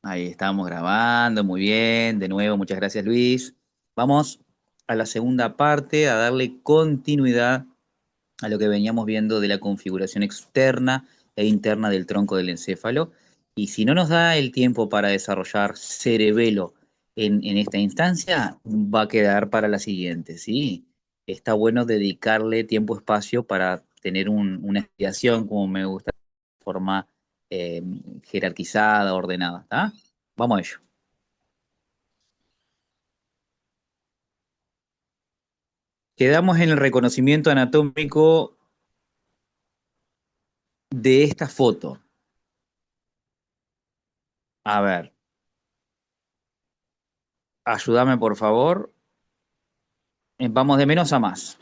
Ahí estamos grabando, muy bien. De nuevo, muchas gracias, Luis. Vamos a la segunda parte, a darle continuidad a lo que veníamos viendo de la configuración externa e interna del tronco del encéfalo. Y si no nos da el tiempo para desarrollar cerebelo en esta instancia, va a quedar para la siguiente, ¿sí? Está bueno dedicarle tiempo-espacio para tener una explicación, como me gusta, de forma eh, jerarquizada, ordenada, ¿está? Vamos a ello. Quedamos en el reconocimiento anatómico de esta foto. A ver, ayúdame por favor. Vamos de menos a más.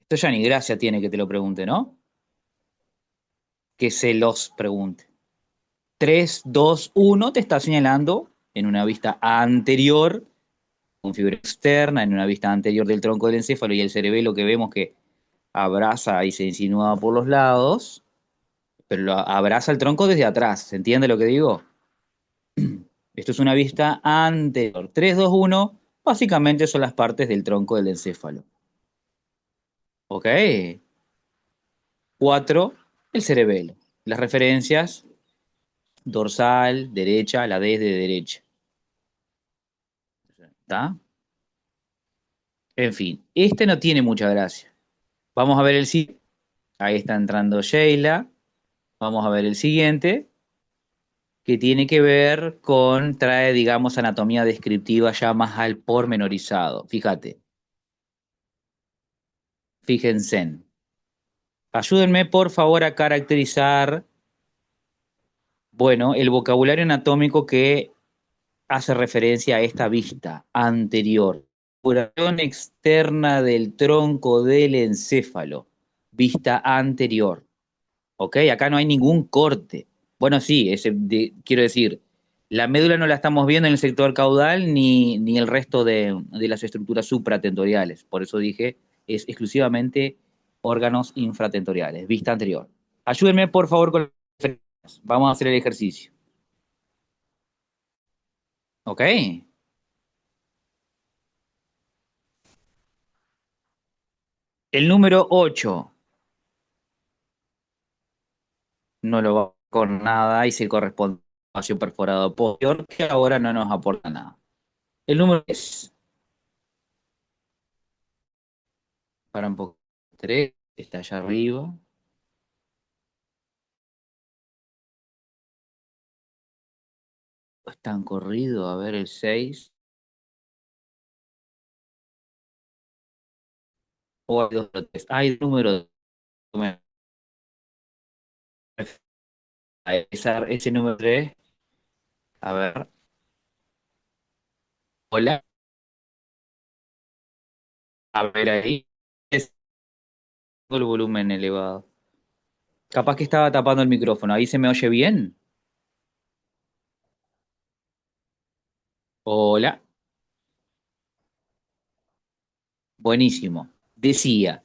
Esto ya ni gracia tiene que te lo pregunte, ¿no? Que se los pregunte. 3, 2, 1 te está señalando en una vista anterior, con figura externa, en una vista anterior del tronco del encéfalo y el cerebelo que vemos que abraza y se insinúa por los lados, pero lo abraza el tronco desde atrás. ¿Se entiende lo que digo? Esto es una vista anterior. 3, 2, 1, básicamente son las partes del tronco del encéfalo. ¿Ok? 4, el cerebelo. Las referencias, dorsal, derecha, la D es de derecha. ¿Está? En fin, este no tiene mucha gracia. Vamos a ver el siguiente. Ahí está entrando Sheila. Vamos a ver el siguiente, que tiene que ver con, trae, digamos, anatomía descriptiva ya más al pormenorizado. Fíjate, fíjense. Ayúdenme, por favor, a caracterizar, bueno, el vocabulario anatómico que hace referencia a esta vista anterior. Curación externa del tronco del encéfalo. Vista anterior. ¿Ok? Acá no hay ningún corte. Bueno, sí, quiero decir, la médula no la estamos viendo en el sector caudal ni el resto de las estructuras supratentoriales. Por eso dije, es exclusivamente órganos infratentoriales, vista anterior. Ayúdenme, por favor, con las referencias. Vamos a hacer el ejercicio. ¿Ok? El número 8 no lo va con nada y se corresponde a espacio perforado posterior que ahora no nos aporta nada. El número 10, para un poco, 3 está allá arriba. Es tan corrido, a ver el 6 o hay dos o tres. Hay número ese número 3. A ver, hola, a ver ahí. Es el volumen elevado. Capaz que estaba tapando el micrófono. ¿Ahí se me oye bien? Hola, buenísimo. Decía,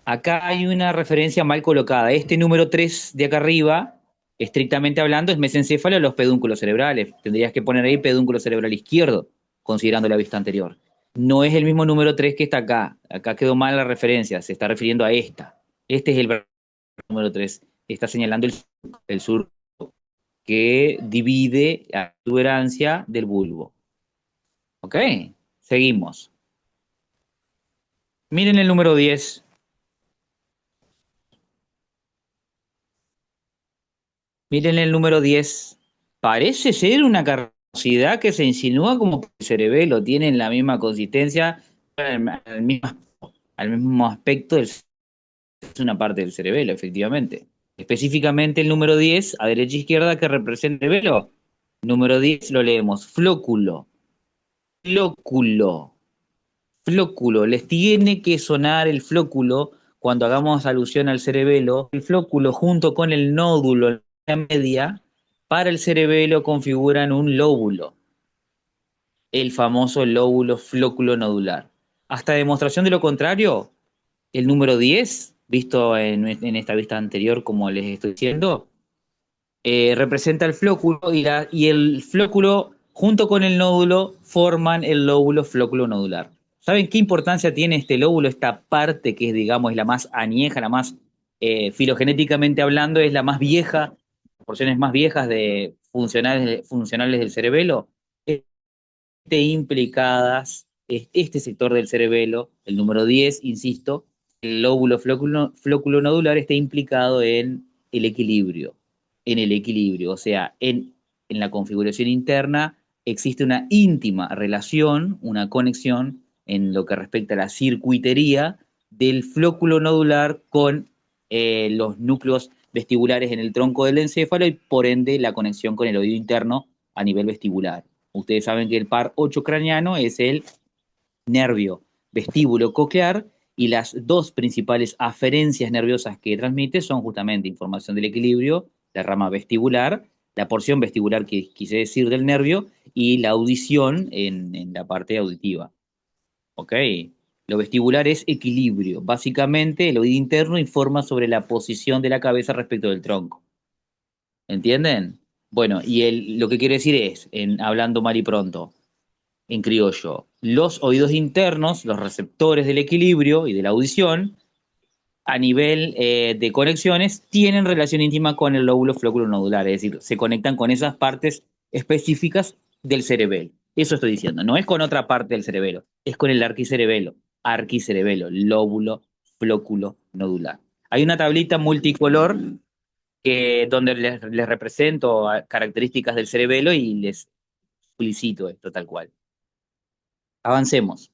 acá hay una referencia mal colocada. Este número 3 de acá arriba, estrictamente hablando, es mesencéfalo de los pedúnculos cerebrales. Tendrías que poner ahí pedúnculo cerebral izquierdo, considerando la vista anterior. No es el mismo número 3 que está acá. Acá quedó mal la referencia, se está refiriendo a esta. Este es el número 3. Está señalando el surco que divide la protuberancia del bulbo. ¿Ok? Seguimos. Miren el número 10. Miren el número 10. Parece ser una carnosidad que se insinúa como que el cerebelo tiene la misma consistencia, al mismo, al mismo aspecto del, es una parte del cerebelo, efectivamente. Específicamente el número 10 a derecha e izquierda, que representa el cerebelo. Número 10 lo leemos, flóculo, flóculo, flóculo. Les tiene que sonar el flóculo cuando hagamos alusión al cerebelo. El flóculo junto con el nódulo en la media, para el cerebelo configuran un lóbulo, el famoso lóbulo flóculo nodular. Hasta demostración de lo contrario, el número 10 visto en esta vista anterior, como les estoy diciendo, representa el flóculo y el flóculo junto con el nódulo forman el lóbulo flóculo nodular. ¿Saben qué importancia tiene este lóbulo, esta parte que es, digamos, la más añeja, la más filogenéticamente hablando, es la más vieja, porciones más viejas de funcionales del cerebelo? Implicadas este sector del cerebelo, el número 10, insisto, el lóbulo flóculo nodular está implicado en el equilibrio, o sea, en la configuración interna existe una íntima relación, una conexión en lo que respecta a la circuitería del flóculo nodular con los núcleos vestibulares en el tronco del encéfalo y por ende la conexión con el oído interno a nivel vestibular. Ustedes saben que el par 8 craneano es el nervio vestíbulo coclear y las dos principales aferencias nerviosas que transmite son justamente información del equilibrio, la rama vestibular, la porción vestibular que quise decir del nervio y la audición en la parte auditiva. ¿Ok? Lo vestibular es equilibrio. Básicamente, el oído interno informa sobre la posición de la cabeza respecto del tronco. ¿Entienden? Bueno, y lo que quiero decir es, hablando mal y pronto, en criollo, los oídos internos, los receptores del equilibrio y de la audición, a nivel de conexiones, tienen relación íntima con el lóbulo flóculo nodular, es decir, se conectan con esas partes específicas del cerebelo. Eso estoy diciendo, no es con otra parte del cerebelo, es con el arquicerebelo, lóbulo flóculo nodular. Hay una tablita multicolor donde les represento características del cerebelo y les explicito esto tal cual. Avancemos.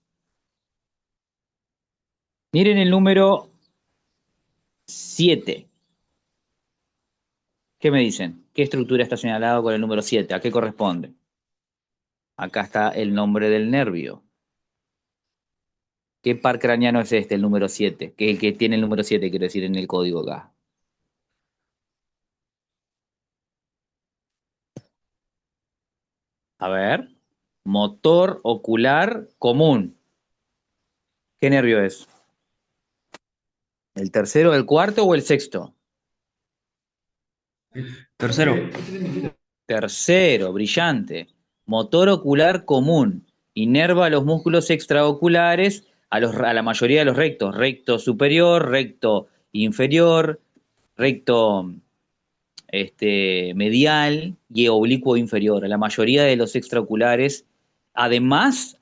Miren el número 7. ¿Qué me dicen? ¿Qué estructura está señalado con el número 7? ¿A qué corresponde? Acá está el nombre del nervio. ¿Qué par craneano es este, el número 7? Que el que tiene el número 7, quiero decir, en el código acá. A ver. Motor ocular común. ¿Qué nervio es? ¿El tercero, el cuarto o el sexto? Tercero. Tercero, brillante. Motor ocular común. Inerva los músculos extraoculares a la mayoría de los rectos. Recto superior, recto inferior, recto medial y oblicuo inferior. A la mayoría de los extraoculares. Además,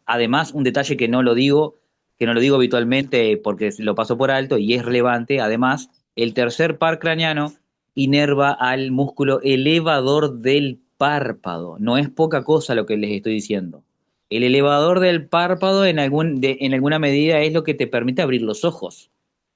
un detalle que no lo digo habitualmente porque lo paso por alto y es relevante, además, el tercer par craneano inerva al músculo elevador del párpado. No es poca cosa lo que les estoy diciendo. El elevador del párpado en alguna medida es lo que te permite abrir los ojos.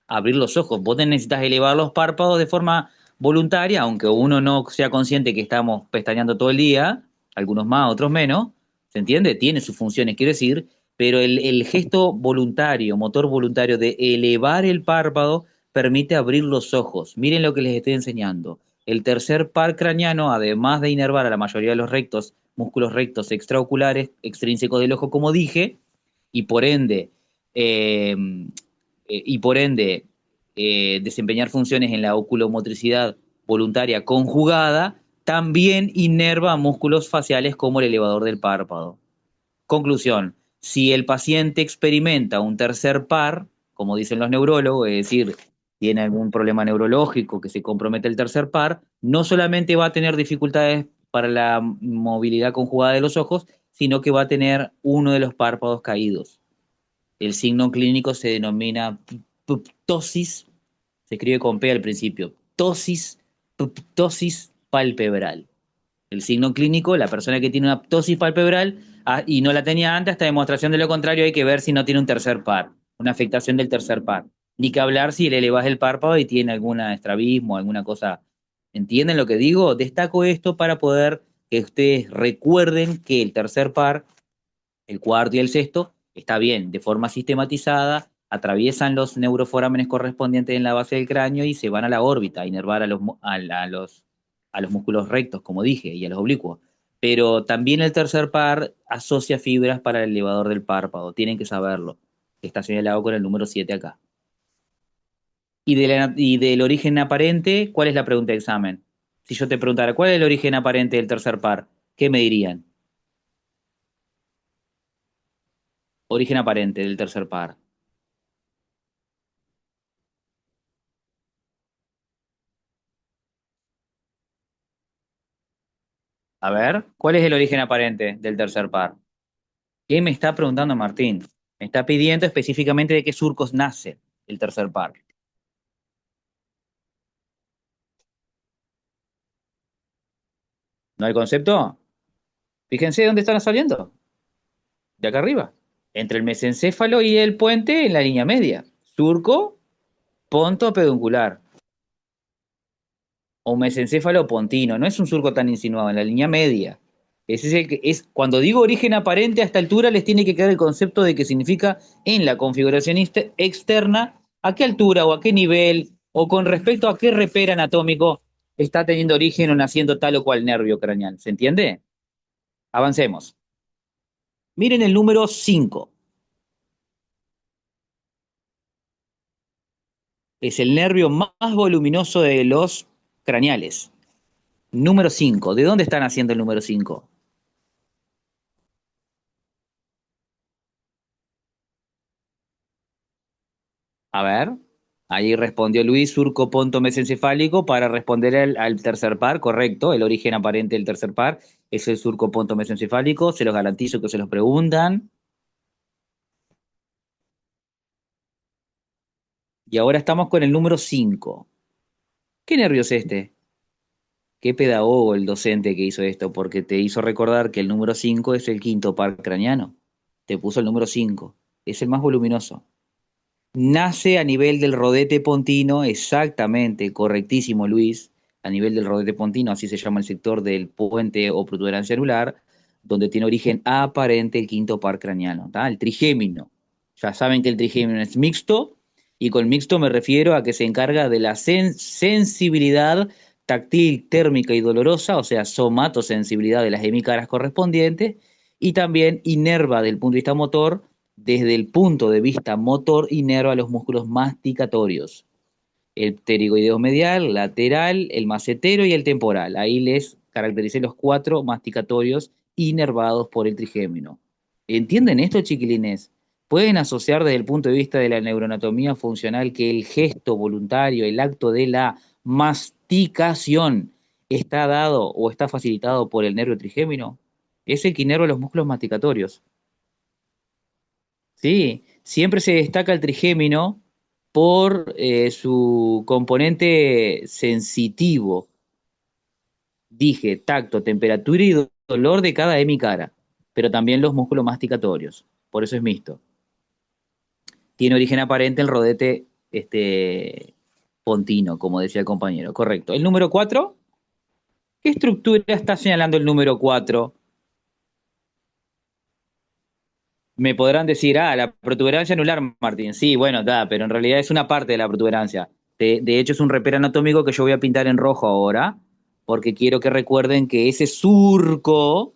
Abrir los ojos. Vos necesitas elevar los párpados de forma voluntaria, aunque uno no sea consciente que estamos pestañeando todo el día, algunos más, otros menos, ¿se entiende? Tiene sus funciones, quiero decir, pero el gesto voluntario, motor voluntario de elevar el párpado permite abrir los ojos. Miren lo que les estoy enseñando. El tercer par craneano, además de inervar a la mayoría de los músculos rectos extraoculares, extrínsecos del ojo, como dije, y por ende, eh, desempeñar funciones en la oculomotricidad voluntaria conjugada, también inerva músculos faciales como el elevador del párpado. Conclusión, si el paciente experimenta un tercer par, como dicen los neurólogos, es decir, tiene algún problema neurológico que se compromete el tercer par, no solamente va a tener dificultades para la movilidad conjugada de los ojos, sino que va a tener uno de los párpados caídos. El signo clínico se denomina ptosis, se escribe con P al principio, ptosis palpebral. El signo clínico, la persona que tiene una ptosis palpebral y no la tenía antes, hasta demostración de lo contrario, hay que ver si no tiene un tercer par, una afectación del tercer par. Ni que hablar si le elevas el párpado y tiene algún estrabismo, alguna cosa. ¿Entienden lo que digo? Destaco esto para poder que ustedes recuerden que el tercer par, el cuarto y el sexto, está bien, de forma sistematizada, atraviesan los neuroforámenes correspondientes en la base del cráneo y se van a la órbita a inervar a los músculos rectos, como dije, y a los oblicuos. Pero también el tercer par asocia fibras para el elevador del párpado, tienen que saberlo. Está señalado con el número 7 acá. Y del origen aparente, ¿cuál es la pregunta de examen? Si yo te preguntara, ¿cuál es el origen aparente del tercer par? ¿Qué me dirían? Origen aparente del tercer par. A ver, ¿cuál es el origen aparente del tercer par? ¿Qué me está preguntando Martín? Me está pidiendo específicamente de qué surcos nace el tercer par. ¿No hay concepto? Fíjense dónde están saliendo. De acá arriba. Entre el mesencéfalo y el puente en la línea media. Surco, ponto peduncular. O mesencéfalo pontino. No es un surco tan insinuado, en la línea media. Ese es el que es, cuando digo origen aparente a esta altura, les tiene que quedar el concepto de que significa en la configuración externa, a qué altura o a qué nivel, o con respecto a qué repera anatómico está teniendo origen o naciendo tal o cual nervio craneal. ¿Se entiende? Avancemos. Miren el número 5. Es el nervio más voluminoso de los craneales. Número 5. ¿De dónde están haciendo el número 5? A ver. Ahí respondió Luis, surco ponto mesencefálico para responder al tercer par, correcto. El origen aparente del tercer par es el surco ponto mesencefálico. Se los garantizo que se los preguntan. Y ahora estamos con el número 5. ¿Qué nervio es este? Qué pedagogo el docente que hizo esto, porque te hizo recordar que el número 5 es el quinto par craneano. Te puso el número 5. Es el más voluminoso. Nace a nivel del rodete pontino, exactamente, correctísimo Luis, a nivel del rodete pontino, así se llama el sector del puente o protuberancia anular, donde tiene origen aparente el quinto par craneano, ¿tá? El trigémino. Ya saben que el trigémino es mixto, y con mixto me refiero a que se encarga de la sensibilidad táctil, térmica y dolorosa, o sea, somatosensibilidad de las hemicaras correspondientes, y también inerva del punto de vista motor desde el punto de vista motor, inerva los músculos masticatorios, el pterigoideo medial, lateral, el macetero y el temporal. Ahí les caractericé los cuatro masticatorios inervados por el trigémino. ¿Entienden esto, chiquilines? Pueden asociar desde el punto de vista de la neuroanatomía funcional que el gesto voluntario, el acto de la masticación, está dado o está facilitado por el nervio trigémino. Es el que inerva los músculos masticatorios. Sí, siempre se destaca el trigémino por su componente sensitivo. Dije, tacto, temperatura y dolor de cada hemicara, pero también los músculos masticatorios. Por eso es mixto. Tiene origen aparente el rodete pontino, como decía el compañero. Correcto. El número 4. ¿Qué estructura está señalando el número 4? Me podrán decir, la protuberancia anular, Martín. Sí, bueno, da, pero en realidad es una parte de la protuberancia. De hecho, es un reper anatómico que yo voy a pintar en rojo ahora, porque quiero que recuerden que ese surco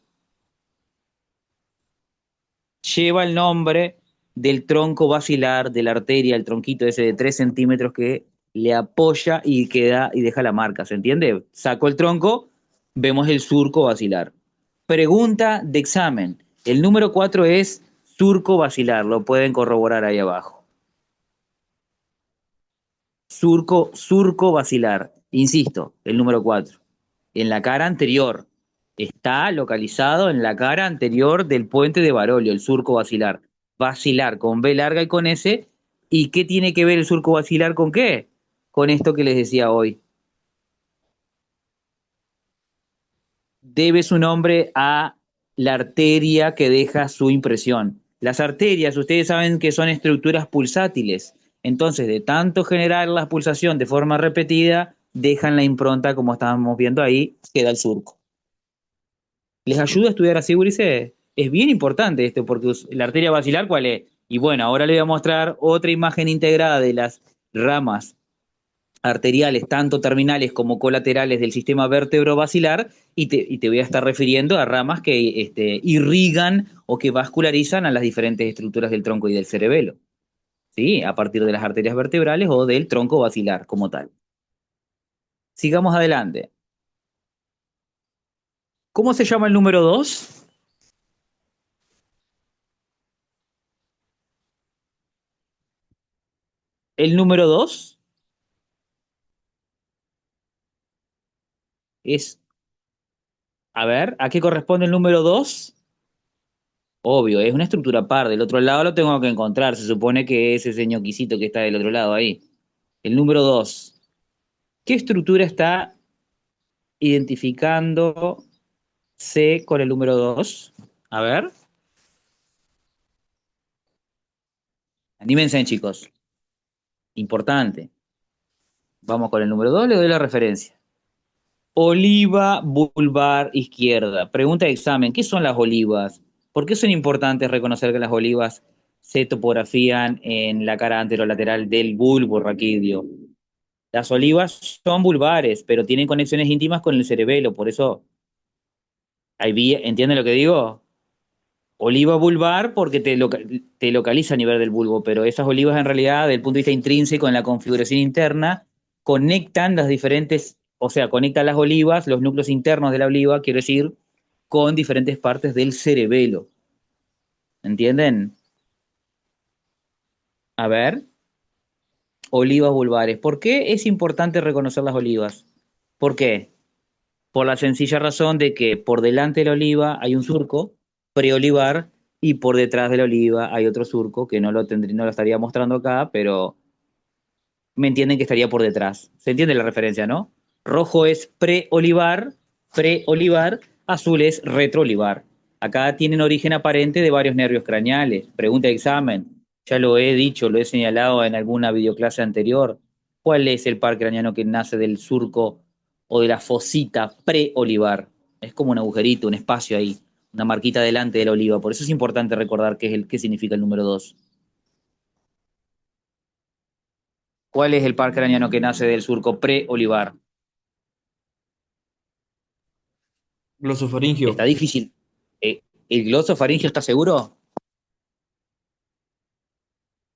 lleva el nombre del tronco basilar, de la arteria, el tronquito ese de 3 centímetros que le apoya y queda y deja la marca, ¿se entiende? Saco el tronco, vemos el surco basilar. Pregunta de examen. El número 4 es surco basilar, lo pueden corroborar ahí abajo. Surco basilar. Insisto, el número 4. En la cara anterior. Está localizado en la cara anterior del puente de Barolio, el surco basilar. Basilar con B larga y con S. ¿Y qué tiene que ver el surco basilar con qué? Con esto que les decía hoy. Debe su nombre a la arteria que deja su impresión. Las arterias, ustedes saben que son estructuras pulsátiles. Entonces, de tanto generar la pulsación de forma repetida, dejan la impronta, como estábamos viendo ahí, queda el surco. ¿Les ayuda a estudiar así, Ulises? Es bien importante esto, porque la arteria basilar, ¿cuál es? Y bueno, ahora le voy a mostrar otra imagen integrada de las ramas arteriales, tanto terminales como colaterales del sistema vértebro-basilar, y te voy a estar refiriendo a ramas que irrigan o que vascularizan a las diferentes estructuras del tronco y del cerebelo, ¿sí? A partir de las arterias vertebrales o del tronco basilar como tal. Sigamos adelante. ¿Cómo se llama el número 2? El número 2 es, a ver, ¿a qué corresponde el número 2? Obvio, es una estructura par. Del otro lado lo tengo que encontrar. Se supone que es ese ñoquisito que está del otro lado ahí. El número 2. ¿Qué estructura está identificando C con el número 2? A ver, anímense, chicos. Importante. Vamos con el número 2. Le doy la referencia. Oliva vulvar izquierda. Pregunta de examen. ¿Qué son las olivas? ¿Por qué son importantes reconocer que las olivas se topografían en la cara anterolateral del bulbo raquídeo? Las olivas son vulvares, pero tienen conexiones íntimas con el cerebelo, por eso ¿entienden lo que digo? Oliva vulvar porque te localiza a nivel del bulbo, pero esas olivas en realidad, desde el punto de vista intrínseco, en la configuración interna, conectan las diferentes, o sea, conectan las olivas, los núcleos internos de la oliva, quiero decir, con diferentes partes del cerebelo. ¿Entienden? A ver, olivas vulvares. ¿Por qué es importante reconocer las olivas? ¿Por qué? Por la sencilla razón de que por delante de la oliva hay un surco preolivar y por detrás de la oliva hay otro surco que no lo estaría mostrando acá, pero me entienden que estaría por detrás. ¿Se entiende la referencia, no? Rojo es preolivar, azul es retroolivar. Acá tienen origen aparente de varios nervios craneales. Pregunta de examen. Ya lo he dicho, lo he señalado en alguna videoclase anterior. ¿Cuál es el par craneano que nace del surco o de la fosita preolivar? Es como un agujerito, un espacio ahí, una marquita delante de la oliva. Por eso es importante recordar qué significa el número 2. ¿Cuál es el par craneano que nace del surco preolivar? Está Glosofaringio. difícil. ¿El glosofaringio está seguro?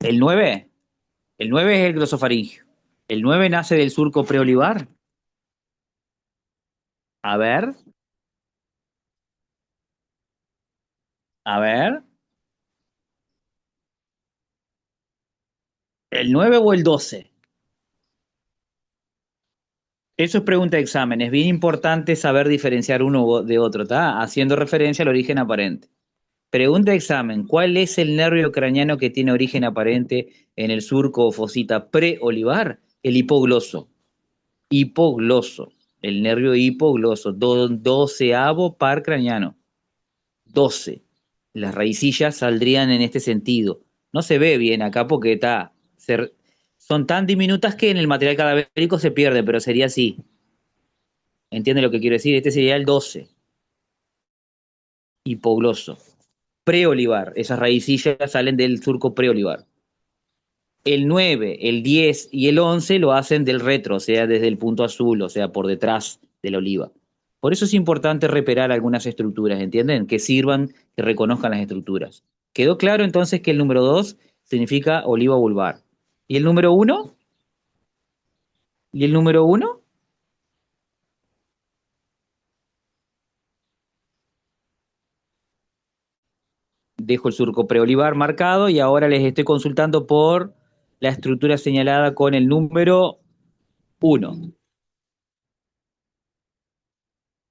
¿El 9? El 9 es el glosofaringio. ¿El 9 nace del surco preolivar? A ver, a ver. ¿El 9 o el 12? Eso es pregunta de examen. Es bien importante saber diferenciar uno de otro, ¿está? Haciendo referencia al origen aparente. Pregunta de examen. ¿Cuál es el nervio craneano que tiene origen aparente en el surco o fosita preolivar? El hipogloso. Hipogloso. El nervio hipogloso. Doceavo par craneano. 12. Las raicillas saldrían en este sentido. No se ve bien acá porque son tan diminutas que en el material cadavérico se pierde, pero sería así. ¿Entiende lo que quiero decir? Este sería el 12, hipogloso. Preolivar, esas raicillas salen del surco preolivar. El 9, el 10 y el 11 lo hacen del retro, o sea, desde el punto azul, o sea, por detrás de la oliva. Por eso es importante reparar algunas estructuras, ¿entienden? Que sirvan, que reconozcan las estructuras. ¿Quedó claro entonces que el número 2 significa oliva vulvar? ¿Y el número uno? ¿Y el número uno? Dejo el surco preolivar marcado y ahora les estoy consultando por la estructura señalada con el número uno.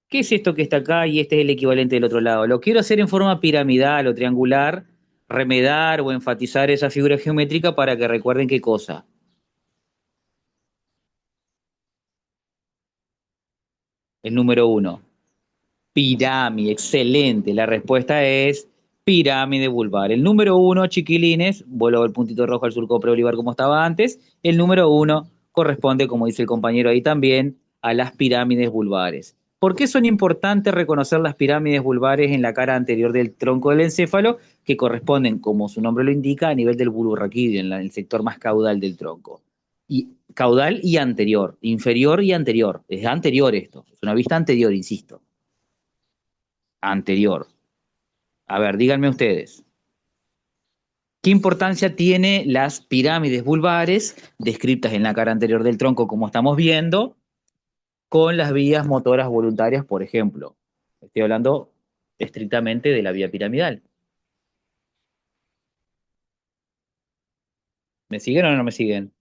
¿Qué es esto que está acá y este es el equivalente del otro lado? Lo quiero hacer en forma piramidal o triangular, remedar o enfatizar esa figura geométrica para que recuerden qué cosa. El número uno. Pirámide, excelente. La respuesta es pirámide vulvar. El número uno, chiquilines, vuelvo al puntito rojo al surco preolivar como estaba antes. El número uno corresponde, como dice el compañero ahí también, a las pirámides vulvares. ¿Por qué son importantes reconocer las pirámides vulvares en la cara anterior del tronco del encéfalo, que corresponden, como su nombre lo indica, a nivel del bulbo raquídeo, en el sector más caudal del tronco? Y caudal y anterior, inferior y anterior. Es anterior esto, es una vista anterior, insisto. Anterior. A ver, díganme ustedes, ¿qué importancia tiene las pirámides vulvares descritas en la cara anterior del tronco, como estamos viendo, con las vías motoras voluntarias, por ejemplo? Estoy hablando estrictamente de la vía piramidal. ¿Me siguen o no me siguen?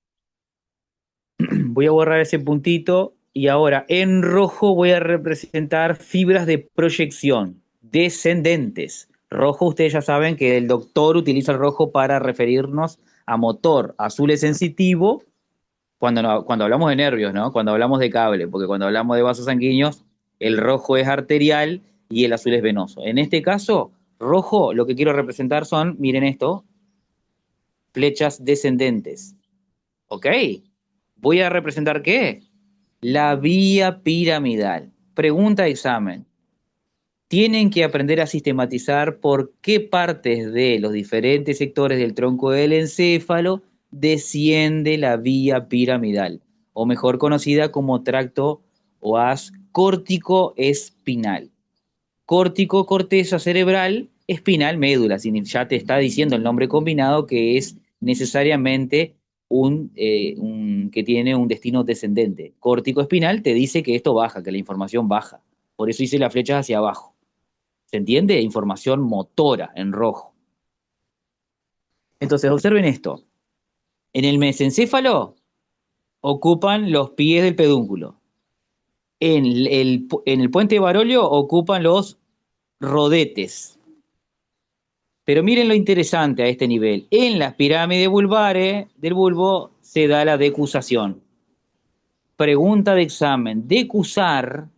Voy a borrar ese puntito y ahora en rojo voy a representar fibras de proyección descendentes. Rojo, ustedes ya saben que el doctor utiliza el rojo para referirnos a motor. Azul es sensitivo cuando, cuando hablamos de nervios, ¿no? Cuando hablamos de cable, porque cuando hablamos de vasos sanguíneos, el rojo es arterial y el azul es venoso. En este caso, rojo, lo que quiero representar son, miren esto, flechas descendentes. ¿Ok? Voy a representar ¿qué? La vía piramidal. Pregunta de examen. Tienen que aprender a sistematizar por qué partes de los diferentes sectores del tronco del encéfalo desciende la vía piramidal, o mejor conocida como tracto o haz córtico-espinal. Córtico, corteza cerebral, espinal, médula. Ya te está diciendo el nombre combinado que es necesariamente que tiene un destino descendente. Córtico espinal te dice que esto baja, que la información baja. Por eso hice las flechas hacia abajo. ¿Se entiende? Información motora en rojo. Entonces, observen esto. En el mesencéfalo ocupan los pies del pedúnculo. En el puente de Barolio ocupan los rodetes. Pero miren lo interesante a este nivel. En las pirámides vulvares del bulbo se da la decusación. Pregunta de examen. Decusar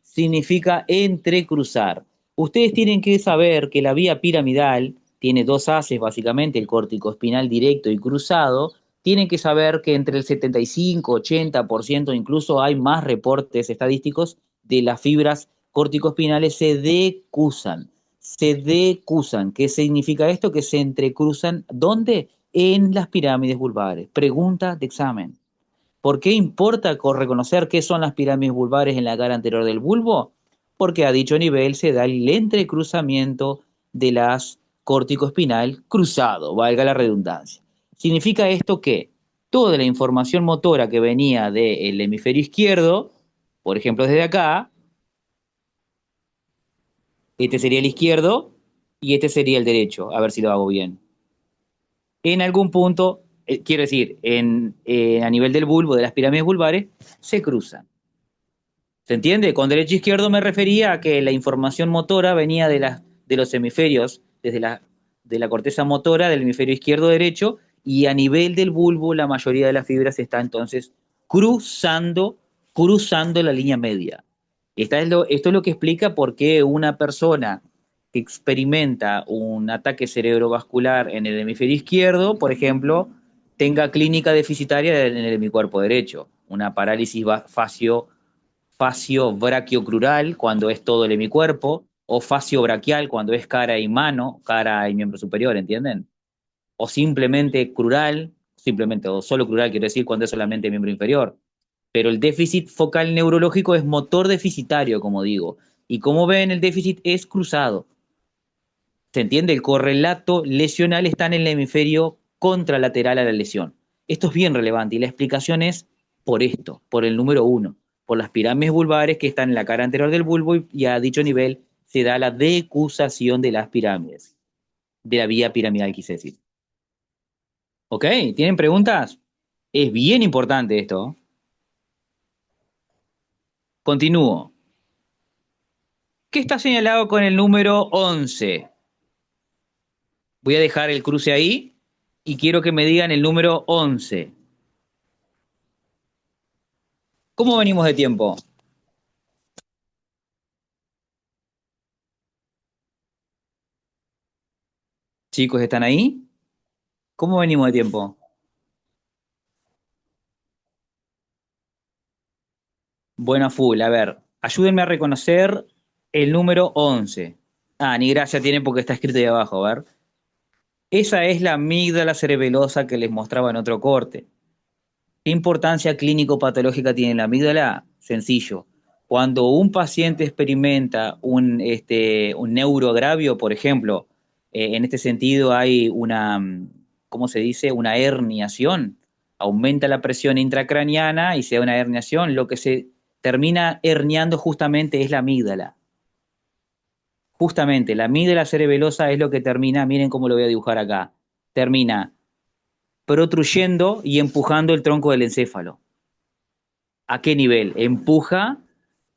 significa entrecruzar. Ustedes tienen que saber que la vía piramidal tiene dos haces, básicamente, el córtico espinal directo y cruzado. Tienen que saber que entre el 75-80%, incluso hay más reportes estadísticos, de las fibras córtico-espinales se decusan. Se decusan. ¿Qué significa esto? Que se entrecruzan. ¿Dónde? En las pirámides vulvares. Pregunta de examen. ¿Por qué importa reconocer qué son las pirámides vulvares en la cara anterior del bulbo? Porque a dicho nivel se da el entrecruzamiento de las córtico-espinal cruzado, valga la redundancia. Significa esto que toda la información motora que venía del hemisferio izquierdo, por ejemplo desde acá, este sería el izquierdo y este sería el derecho, a ver si lo hago bien. En algún punto, quiero decir, a nivel del bulbo, de las pirámides vulvares, se cruzan. ¿Se entiende? Con derecho e izquierdo me refería a que la información motora venía de los hemisferios, de la corteza motora del hemisferio izquierdo-derecho, y a nivel del bulbo la mayoría de las fibras está entonces cruzando, cruzando la línea media. Esto es lo que explica por qué una persona que experimenta un ataque cerebrovascular en el hemisferio izquierdo, por ejemplo, tenga clínica deficitaria en el hemicuerpo derecho, una parálisis facio brachiocrural cuando es todo el hemicuerpo, o facio braquial cuando es cara y mano, cara y miembro superior, ¿entienden? O simplemente crural, simplemente, o solo crural, quiero decir, cuando es solamente miembro inferior. Pero el déficit focal neurológico es motor deficitario, como digo. Y como ven, el déficit es cruzado. ¿Se entiende? El correlato lesional está en el hemisferio contralateral a la lesión. Esto es bien relevante y la explicación es por esto, por el número uno, por las pirámides vulvares que están en la cara anterior del bulbo y a dicho nivel se da la decusación de las pirámides, de la vía piramidal, quise decir. ¿Ok? ¿Tienen preguntas? Es bien importante esto. Continúo. ¿Qué está señalado con el número 11? Voy a dejar el cruce ahí y quiero que me digan el número 11. ¿Cómo venimos de tiempo? Chicos, ¿están ahí? ¿Cómo venimos de tiempo? Buena full. A ver, ayúdenme a reconocer el número 11. Ah, ni gracia tiene porque está escrito ahí abajo, a ver. Esa es la amígdala cerebelosa que les mostraba en otro corte. ¿Qué importancia clínico-patológica tiene la amígdala? Sencillo. Cuando un paciente experimenta un neuroagravio, por ejemplo, en este sentido hay ¿cómo se dice? Una herniación. Aumenta la presión intracraniana y se da una herniación. Lo que se termina herniando justamente es la amígdala. Justamente, la amígdala cerebelosa es lo que termina, miren cómo lo voy a dibujar acá, termina protruyendo y empujando el tronco del encéfalo. ¿A qué nivel? Empuja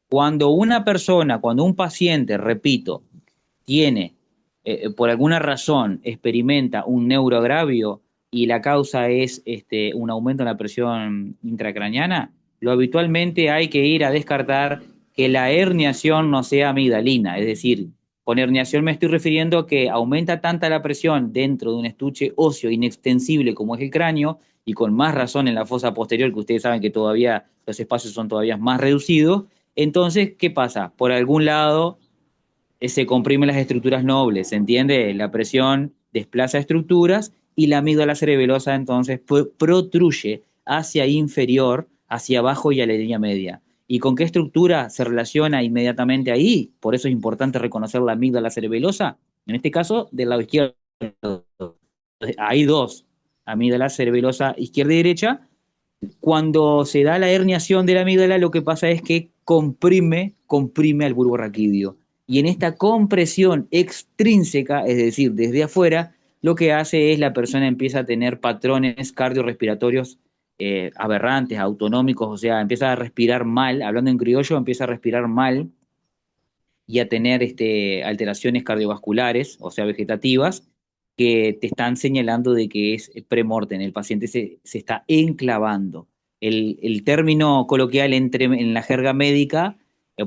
cuando una persona, cuando un paciente, repito, tiene, por alguna razón, experimenta un neuroagravio y la causa es un aumento en la presión intracraneana, lo habitualmente hay que ir a descartar que la herniación no sea amigdalina, es decir, con herniación me estoy refiriendo a que aumenta tanta la presión dentro de un estuche óseo inextensible como es el cráneo, y con más razón en la fosa posterior, que ustedes saben que todavía los espacios son todavía más reducidos. Entonces, ¿qué pasa? Por algún lado se comprimen las estructuras nobles, ¿se entiende? La presión desplaza estructuras y la amígdala cerebelosa entonces protruye hacia inferior, hacia abajo y a la línea media. ¿Y con qué estructura se relaciona inmediatamente ahí? Por eso es importante reconocer la amígdala cerebelosa, en este caso del lado izquierdo. Hay dos, amígdala cerebelosa izquierda y derecha. Cuando se da la herniación de la amígdala, lo que pasa es que comprime al bulbo raquídeo. Y en esta compresión extrínseca, es decir, desde afuera, lo que hace es la persona empieza a tener patrones cardiorrespiratorios aberrantes, autonómicos, o sea, empieza a respirar mal, hablando en criollo, empieza a respirar mal y a tener alteraciones cardiovasculares, o sea, vegetativas, que te están señalando de que es premortem, el paciente se está enclavando. El término coloquial en la jerga médica,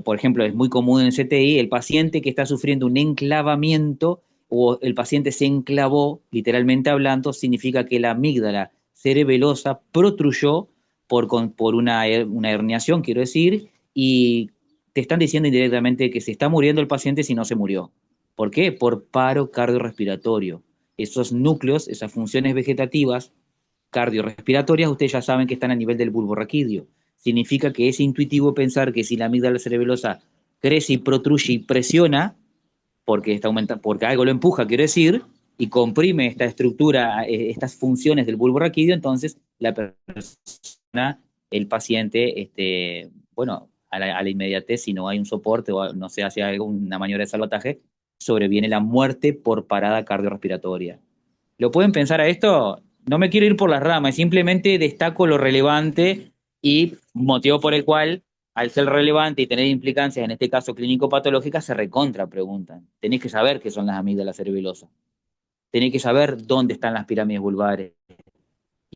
por ejemplo, es muy común en el CTI, el paciente que está sufriendo un enclavamiento o el paciente se enclavó, literalmente hablando, significa que la amígdala cerebelosa protruyó por una herniación, quiero decir, y te están diciendo indirectamente que se está muriendo el paciente si no se murió. ¿Por qué? Por paro cardiorrespiratorio. Esos núcleos, esas funciones vegetativas cardiorrespiratorias, ustedes ya saben que están a nivel del bulbo raquídeo. Significa que es intuitivo pensar que si la amígdala cerebelosa crece y protruye y presiona, porque algo lo empuja, quiero decir, y comprime esta estructura, estas funciones del bulbo raquídeo, entonces la persona, el paciente, bueno, a la inmediatez, si no hay un soporte o no se hace alguna maniobra de salvataje, sobreviene la muerte por parada cardiorrespiratoria. ¿Lo pueden pensar a esto? No me quiero ir por las ramas, simplemente destaco lo relevante y motivo por el cual, al ser relevante y tener implicancias, en este caso clínico-patológicas, se recontra preguntan. Tenéis que saber qué son las amígdalas cerevilosas. Tenéis que saber dónde están las pirámides vulvares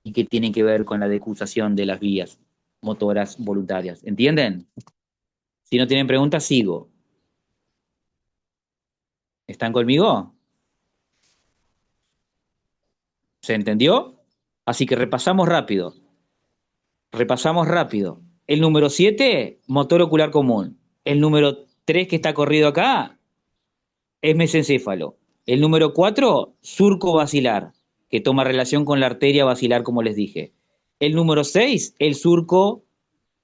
y qué tienen que ver con la decusación de las vías motoras voluntarias. ¿Entienden? Si no tienen preguntas, sigo. ¿Están conmigo? ¿Se entendió? Así que repasamos rápido. Repasamos rápido. El número 7, motor ocular común. El número 3 que está corrido acá es mesencéfalo. El número 4, surco basilar, que toma relación con la arteria basilar, como les dije. El número 6, el surco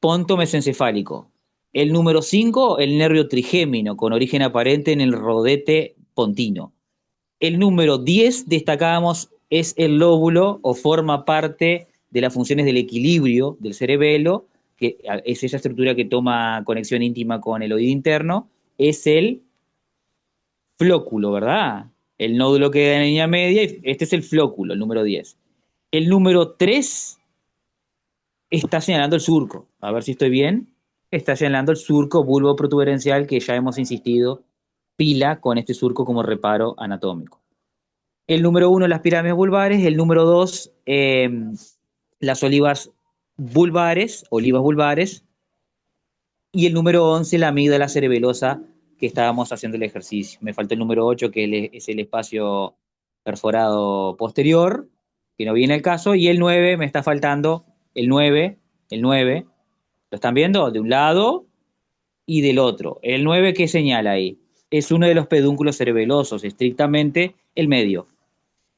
ponto mesencefálico. El número 5, el nervio trigémino, con origen aparente en el rodete pontino. El número 10, destacábamos, es el lóbulo o forma parte de las funciones del equilibrio del cerebelo, que es esa estructura que toma conexión íntima con el oído interno, es el flóculo, ¿verdad? El nódulo que queda en la línea media, y este es el flóculo, el número 10. El número 3 está señalando el surco, a ver si estoy bien, está señalando el surco bulbo protuberencial que ya hemos insistido, pila con este surco como reparo anatómico. El número 1, las pirámides vulvares. El número 2, las olivas vulvares. Y el número 11, la amígdala cerebelosa, que estábamos haciendo el ejercicio. Me falta el número 8, que es el espacio perforado posterior, que no viene el caso. Y el 9, me está faltando el 9. ¿Lo están viendo? De un lado y del otro. El 9, ¿qué señala ahí? Es uno de los pedúnculos cerebelosos, estrictamente el medio.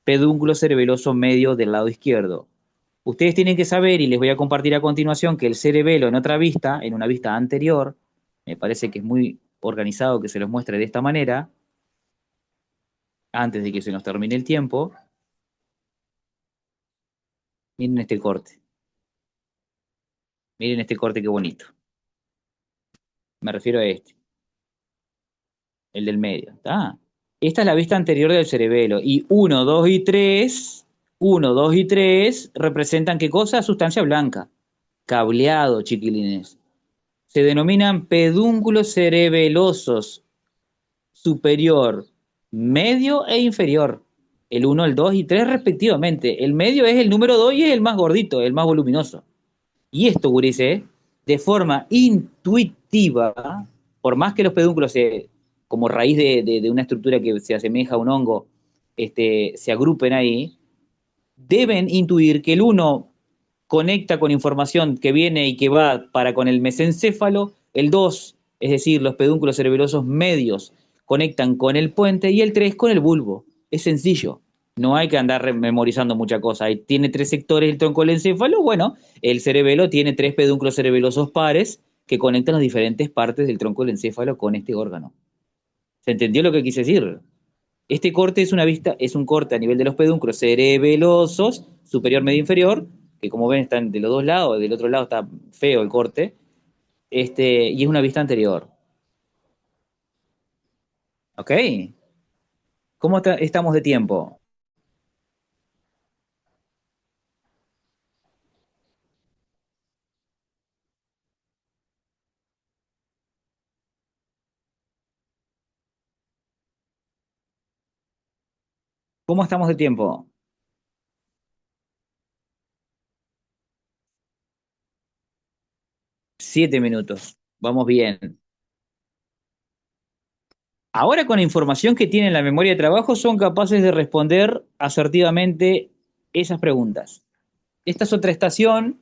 Pedúnculo cerebeloso medio del lado izquierdo. Ustedes tienen que saber, y les voy a compartir a continuación, que el cerebelo en otra vista, en una vista anterior, me parece que es muy organizado que se los muestre de esta manera, antes de que se nos termine el tiempo. Miren este corte. Miren este corte qué bonito. Me refiero a este, el del medio. ¿Está? Esta es la vista anterior del cerebelo. Y uno, 2 y 3 representan ¿qué cosa? Sustancia blanca. Cableado, chiquilines. Se denominan pedúnculos cerebelosos superior, medio e inferior. El uno, el 2 y 3 respectivamente. El medio es el número 2 y es el más gordito, el más voluminoso. Y esto, gurises, de forma intuitiva, por más que los pedúnculos, como raíz de una estructura que se asemeja a un hongo, se agrupen ahí, deben intuir que el uno conecta con información que viene y que va para con el mesencéfalo, el 2, es decir, los pedúnculos cerebelosos medios, conectan con el puente y el 3 con el bulbo. Es sencillo. No hay que andar memorizando mucha cosa. Tiene tres sectores el tronco del encéfalo. Bueno, el cerebelo tiene tres pedúnculos cerebelosos pares que conectan las diferentes partes del tronco del encéfalo con este órgano. ¿Se entendió lo que quise decir? Este corte es un corte a nivel de los pedúnculos cerebelosos, superior, medio, inferior, que como ven están de los dos lados, del otro lado está feo el corte, y es una vista anterior. ¿Ok? ¿Cómo estamos de tiempo? ¿Cómo estamos de tiempo? 7 minutos. Vamos bien. Ahora con la información que tienen en la memoria de trabajo son capaces de responder asertivamente esas preguntas. Esta es otra estación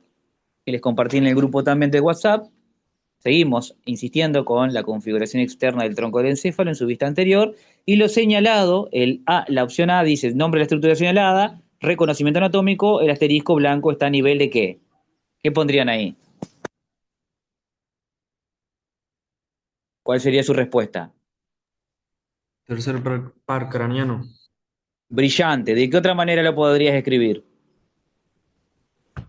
que les compartí en el grupo también de WhatsApp. Seguimos insistiendo con la configuración externa del tronco del encéfalo en su vista anterior y lo señalado, la opción A dice nombre de la estructura señalada, reconocimiento anatómico, el asterisco blanco está a nivel de ¿qué? ¿Qué pondrían ahí? ¿Cuál sería su respuesta? Tercer par craneano. Brillante. ¿De qué otra manera lo podrías escribir?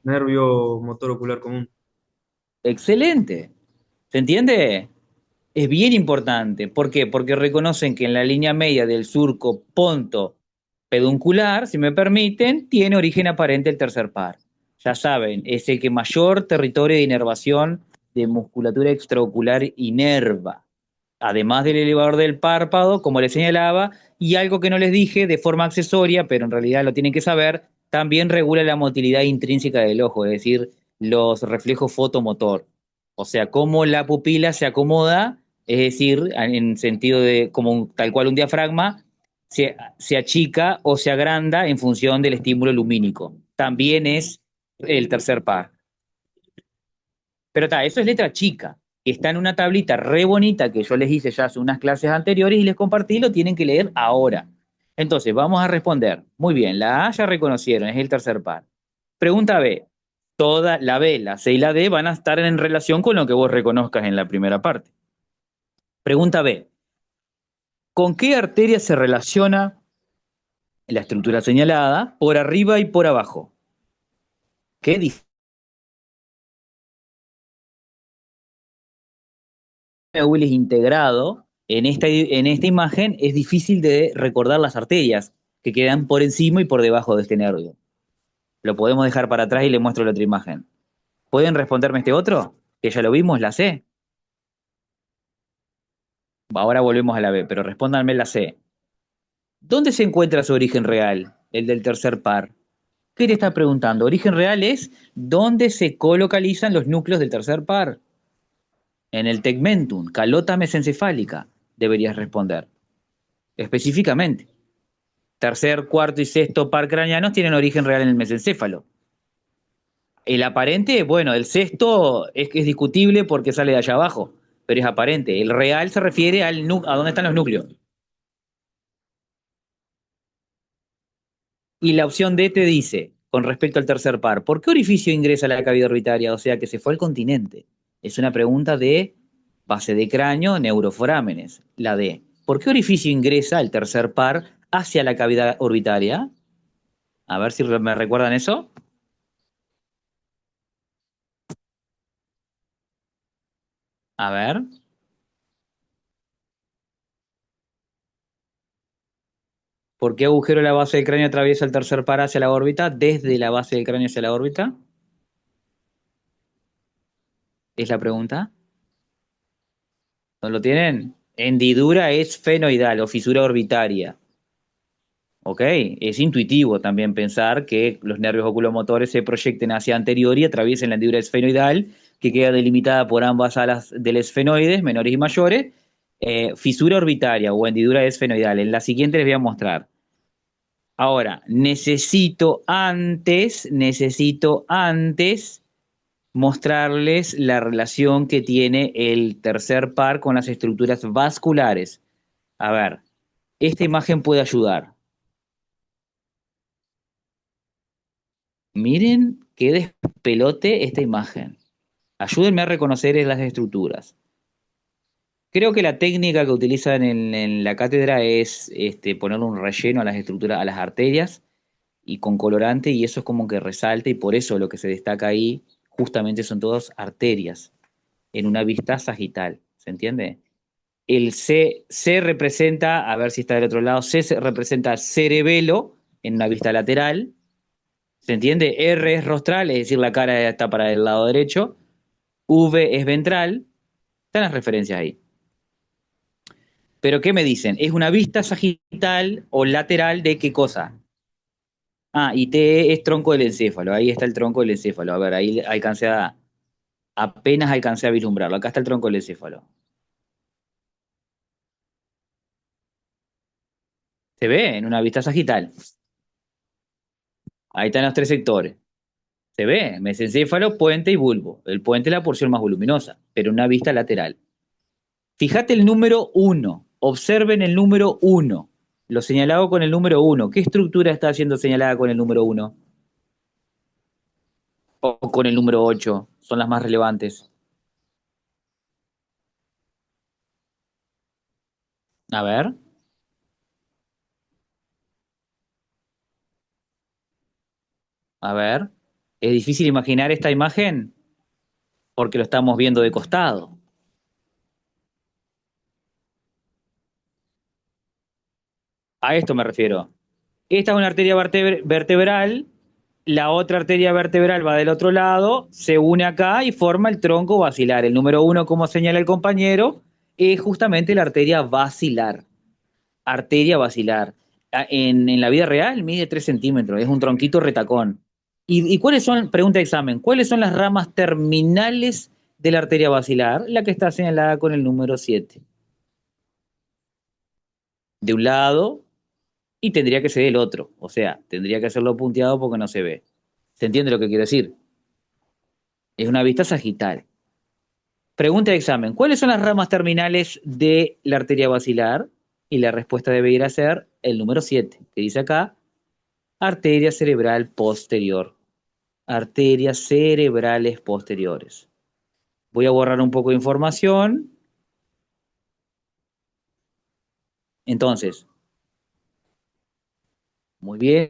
Nervio motor ocular común. Excelente. ¿Se entiende? Es bien importante. ¿Por qué? Porque reconocen que en la línea media del surco ponto peduncular, si me permiten, tiene origen aparente el tercer par. Ya saben, es el que mayor territorio de inervación de musculatura extraocular inerva, además del elevador del párpado, como les señalaba, y algo que no les dije de forma accesoria, pero en realidad lo tienen que saber, también regula la motilidad intrínseca del ojo, es decir, los reflejos fotomotor. O sea, cómo la pupila se acomoda, es decir, en sentido de como tal cual un diafragma, se achica o se agranda en función del estímulo lumínico. También es el tercer par. Pero está, eso es letra chica, que está en una tablita re bonita que yo les hice ya hace unas clases anteriores y les compartí, lo tienen que leer ahora. Entonces, vamos a responder. Muy bien, la A ya reconocieron, es el tercer par. Pregunta B. Toda la B, la C y la D van a estar en relación con lo que vos reconozcas en la primera parte. Pregunta B. ¿Con qué arteria se relaciona la estructura señalada por arriba y por abajo? ¿Qué Willis integrado en esta imagen es difícil de recordar las arterias que quedan por encima y por debajo de este nervio. Lo podemos dejar para atrás y le muestro la otra imagen. ¿Pueden responderme este otro? Que ya lo vimos, la C. Ahora volvemos a la B, pero respóndanme la C. ¿Dónde se encuentra su origen real, el del tercer par? ¿Qué te está preguntando? Origen real es dónde se colocalizan los núcleos del tercer par. En el tegmentum, calota mesencefálica, deberías responder. Específicamente. Tercer, cuarto y sexto par craneanos tienen origen real en el mesencéfalo. El aparente, bueno, el sexto es discutible porque sale de allá abajo, pero es aparente. El real se refiere a dónde están los núcleos. Y la opción D te dice, con respecto al tercer par, ¿por qué orificio ingresa a la cavidad orbitaria? O sea, que se fue al continente. Es una pregunta de base de cráneo, neuroforámenes. La D. ¿Por qué orificio ingresa el tercer par hacia la cavidad orbitaria? A ver si me recuerdan eso. A ver. ¿Por qué agujero la base del cráneo atraviesa el tercer par hacia la órbita? Desde la base del cráneo hacia la órbita. Es la pregunta. ¿No lo tienen? Hendidura esfenoidal o fisura orbitaria. ¿Ok? Es intuitivo también pensar que los nervios oculomotores se proyecten hacia anterior y atraviesen la hendidura esfenoidal, que queda delimitada por ambas alas del esfenoides, menores y mayores. Fisura orbitaria o hendidura esfenoidal. En la siguiente les voy a mostrar. Ahora, necesito antes mostrarles la relación que tiene el tercer par con las estructuras vasculares. A ver, esta imagen puede ayudar. Miren qué despelote esta imagen. Ayúdenme a reconocer las estructuras. Creo que la técnica que utilizan en la cátedra es ponerle un relleno a las estructuras, a las arterias y con colorante, y eso es como que resalta, y por eso lo que se destaca ahí justamente son todas arterias en una vista sagital. ¿Se entiende? El C representa, a ver si está del otro lado, representa cerebelo en una vista lateral. ¿Se entiende? R es rostral, es decir, la cara está para el lado derecho. V es ventral. Están las referencias ahí. Pero ¿qué me dicen? ¿Es una vista sagital o lateral de qué cosa? Ah, y T es tronco del encéfalo. Ahí está el tronco del encéfalo. A ver, ahí apenas alcancé a vislumbrarlo. Acá está el tronco del encéfalo. ¿Se ve? En una vista sagital. Ahí están los tres sectores. Se ve, mesencéfalo, puente y bulbo. El puente es la porción más voluminosa, pero una vista lateral. Fíjate el número uno. Observen el número uno. Lo señalado con el número uno. ¿Qué estructura está siendo señalada con el número uno? O con el número 8. Son las más relevantes. A ver, a ver. Es difícil imaginar esta imagen porque lo estamos viendo de costado. A esto me refiero. Esta es una arteria vertebral, la otra arteria vertebral va del otro lado, se une acá y forma el tronco basilar. El número uno, como señala el compañero, es justamente la arteria basilar. Arteria basilar. En la vida real mide 3 centímetros, es un tronquito retacón. ¿Y cuáles son, pregunta de examen, cuáles son las ramas terminales de la arteria basilar? La que está señalada con el número 7. De un lado, y tendría que ser el otro. O sea, tendría que hacerlo punteado porque no se ve. ¿Se entiende lo que quiero decir? Es una vista sagital. Pregunta de examen. ¿Cuáles son las ramas terminales de la arteria basilar? Y la respuesta debe ir a ser el número 7, que dice acá, arteria cerebral posterior. Arterias cerebrales posteriores. Voy a borrar un poco de información. Entonces, muy bien.